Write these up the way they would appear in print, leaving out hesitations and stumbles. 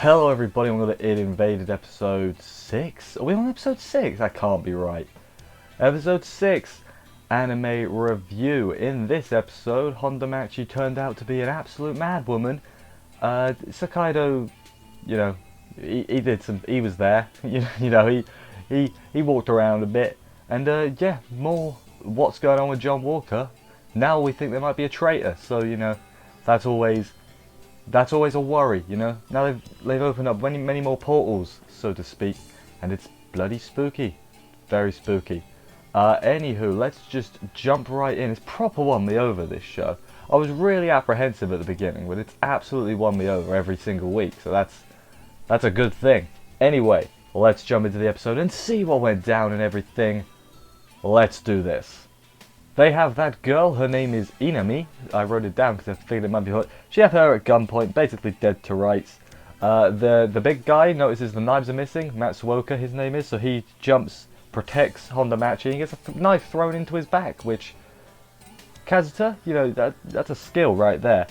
Hello everybody, I'm going to It Invaded episode 6. Are we on episode 6? That can't be right. Episode 6, anime review. In this episode, Hondomachi turned out to be an absolute madwoman. Sakaido, you know, he was there. He walked around a bit. And yeah, more what's going on with John Walker. Now we think there might be a traitor, so that's always a worry, Now they've opened up many more portals, so to speak, and it's bloody spooky, very spooky. Anywho, let's just jump right in. It's proper won me over, this show. I was really apprehensive at the beginning, but it's absolutely won me over every single week, so that's a good thing. Anyway, let's jump into the episode and see what went down and everything. Let's do this. They have that girl, her name is Inami. I wrote it down because I figured it might be her. She have her at gunpoint, basically dead to rights. The big guy notices the knives are missing, Matsuoka his name is, so he jumps, protects Hondomachi, and gets a knife thrown into his back, which, Kazuta, that's a skill right there.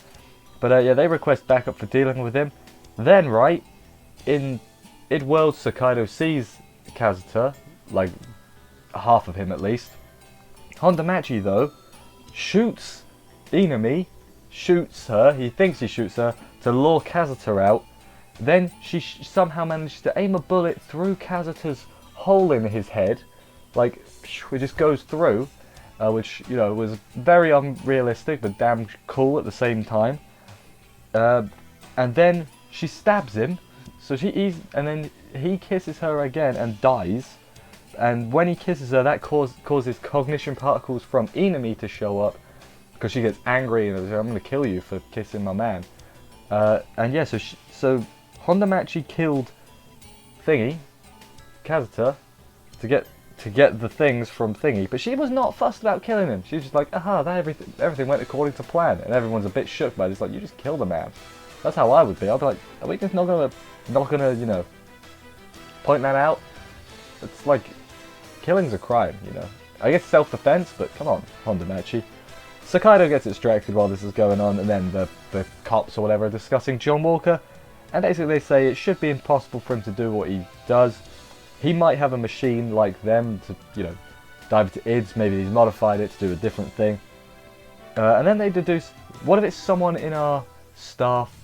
But yeah, they request backup for dealing with him. Then, right, in World, Sakaido sees Kazuta, like half of him at least. Hondomachi, though, shoots Inami, shoots her, he thinks he shoots her, to lure Kazuta out. Then she somehow manages to aim a bullet through Kazuta's hole in his head, like, it just goes through, which, was very unrealistic, but damn cool at the same time. And then she stabs him, so and then he kisses her again and dies. And when he kisses her, that causes cognition particles from Inami to show up, because she gets angry and says, "I'm going to kill you for kissing my man." And yeah, so Hondomachi killed Thingy, Kazuta, to get the things from Thingy, but she was not fussed about killing him. She was just like, "Aha, everything went according to plan," and everyone's a bit shook by this. Like, you just killed a man. That's how I would be. I'd be like, "Are we just not gonna point that out?" It's like, killing's a crime, I guess self-defense, but come on, Hondomachi. Sakaido gets distracted while this is going on, and then the cops or whatever are discussing John Walker, and basically they say it should be impossible for him to do what he does. He might have a machine like them to, dive into IDs, maybe he's modified it to do a different thing. And then they deduce, what if it's someone in our staff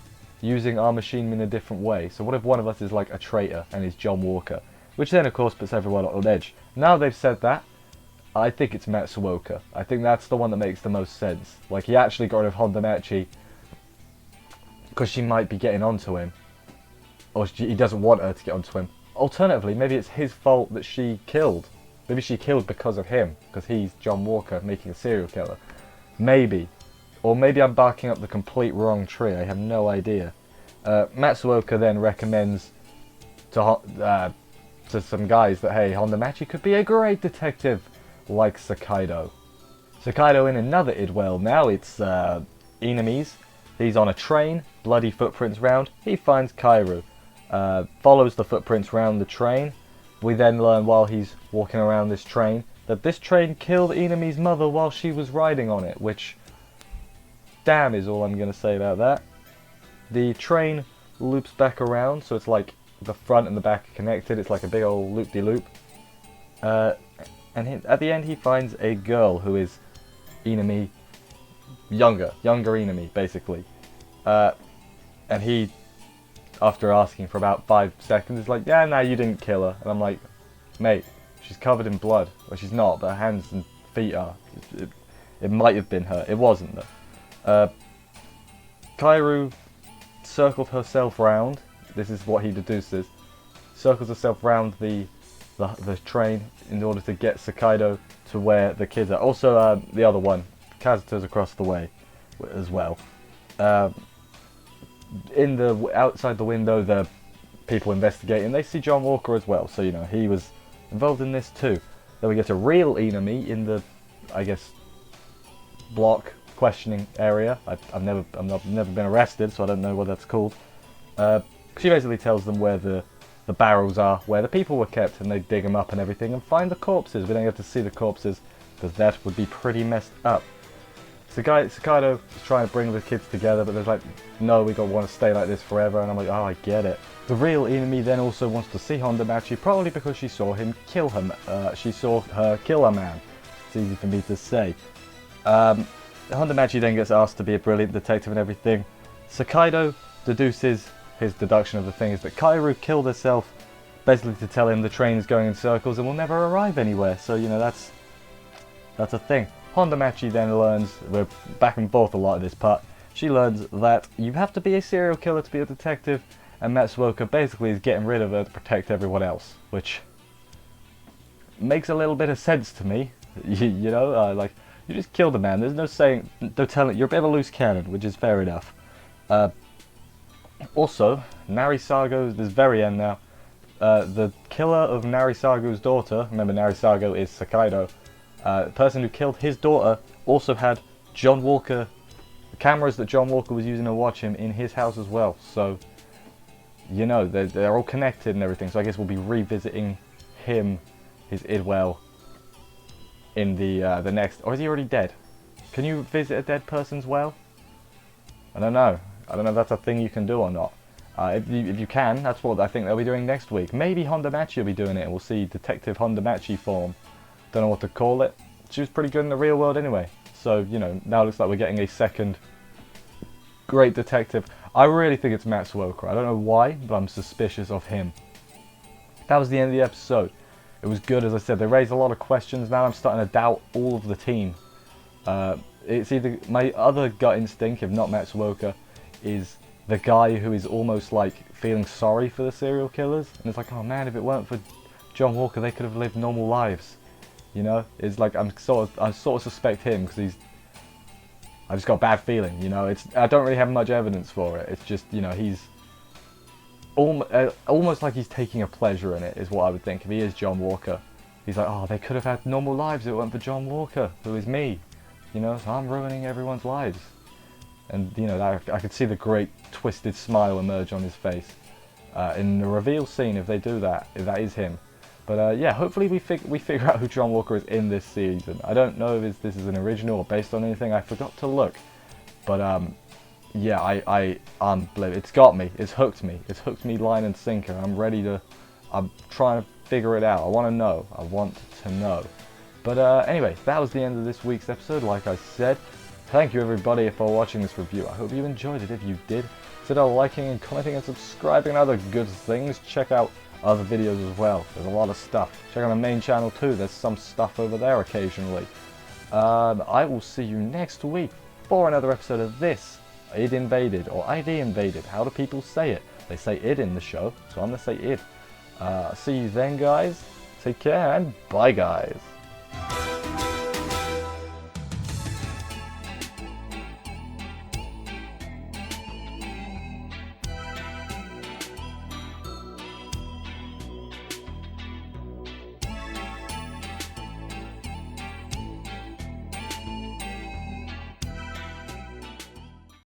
using our machine in a different way? So what if one of us is like a traitor and is John Walker? Which then, of course, puts everyone on edge. Now they've said that, I think it's Matsuoka. I think that's the one that makes the most sense. Like, he actually got rid of Hondomachi because she might be getting onto him. Or he doesn't want her to get onto him. Alternatively, maybe it's his fault that she killed. Maybe she killed because of him, because he's John Walker making a serial killer. Maybe. Or maybe I'm barking up the complete wrong tree, I have no idea. Matsuoka then recommends to some guys that, hey, Hondomachi could be a great detective like Sakaido. Sakaido in another idwell now, it's Inami's. He's on a train, bloody footprints round. He finds Kairu, follows the footprints round the train. We then learn while he's walking around this train that this train killed Inami's mother while she was riding on it, which, damn, is all I'm going to say about that. The train loops back around, so it's like the front and the back are connected. It's like a big old loop-de-loop. And at the end he finds a girl who is Inami, younger Inami, basically. And he, after asking for about 5 seconds, is like, "Yeah, no, you didn't kill her." And I'm like, "Mate, she's covered in blood." Well, she's not, but her hands and feet are. It might have been her. It wasn't, though. Kairu circled herself round. This is what he deduces. Circles herself round the train in order to get Sakaido to where the kids are. Also, the other one, Kazuta's across the way as well. Outside the window, the people investigating, they see John Walker as well. So he was involved in this too. Then we get a real Inami in the, I guess, block questioning area. I've never been arrested, so I don't know what that's called. She basically tells them where the barrels are, where the people were kept, and they dig them up and everything, and find the corpses. We don't get to see the corpses, because that would be pretty messed up. Sakaido is trying to bring the kids together, but they're like, "No, we don't want to stay like this forever." And I'm like, "Oh, I get it." The real Inami then also wants to see Hondomachi, probably because she saw him kill him. She saw her kill a man. It's easy for me to say. Hondomachi then gets asked to be a brilliant detective and everything. Sakaido deduces, his deduction of the thing is that Kaoru killed herself, basically to tell him the train is going in circles and will never arrive anywhere. So, you know, that's a thing. Hondomachi then learns, we're back and forth a lot in this part, she learns that you have to be a serial killer to be a detective, and Matsuoka basically is getting rid of her to protect everyone else, which makes a little bit of sense to me. You know, like, you just killed a man, there's no saying, no telling, you're a bit of a loose cannon, which is fair enough. Also, Narisago, this very end now, the killer of Narisago's daughter, remember Narisago is Sakaido, the person who killed his daughter also had John Walker, the cameras that John Walker was using to watch him in his house as well. So, you know, they're all connected and everything. So I guess we'll be revisiting him, his Idwell, in the next. Or is he already dead? Can you visit a dead person's well? I don't know. I don't know if that's a thing you can do or not. If you can, that's what I think they'll be doing next week. Maybe Hondomachi will be doing it and we'll see Detective Hondomachi form. Don't know what to call it. She was pretty good in the real world anyway. So, you know, now it looks like we're getting a second great detective. I really think it's Matsuoka. I don't know why, but I'm suspicious of him. That was the end of the episode. It was good, as I said. They raised a lot of questions. Now I'm starting to doubt all of the team. It's either my other gut instinct, if not Matsuoka, is the guy who is almost like feeling sorry for the serial killers. And it's like, oh man, if it weren't for John Walker, they could have lived normal lives. You know, it's like I sort of suspect him because I just got a bad feeling. You know, I don't really have much evidence for it. It's just, you know, he's almost like he's taking a pleasure in it, is what I would think. If he is John Walker, he's like, oh, they could have had normal lives if it weren't for John Walker, who is me. You know, so I'm ruining everyone's lives. And, you know, I could see the great twisted smile emerge on his face in the reveal scene if they do that, if that is him. But yeah, hopefully we figure out who John Walker is in this season. I don't know if this is an original or based on anything. I forgot to look. But yeah, it's got me. It's hooked me. It's hooked me line and sinker. I'm trying to figure it out. I want to know. I want to know. But anyway, that was the end of this week's episode. Like I said, thank you everybody for watching this review. I hope you enjoyed it. If you did, consider liking and commenting and subscribing and other good things. Check out other videos as well. There's a lot of stuff. Check out the main channel too. There's some stuff over there occasionally. I will see you next week for another episode of this Id Invaded or ID Invaded. How do people say it? They say id in the show, so I'm gonna say id. See you then, guys. Take care and bye, guys.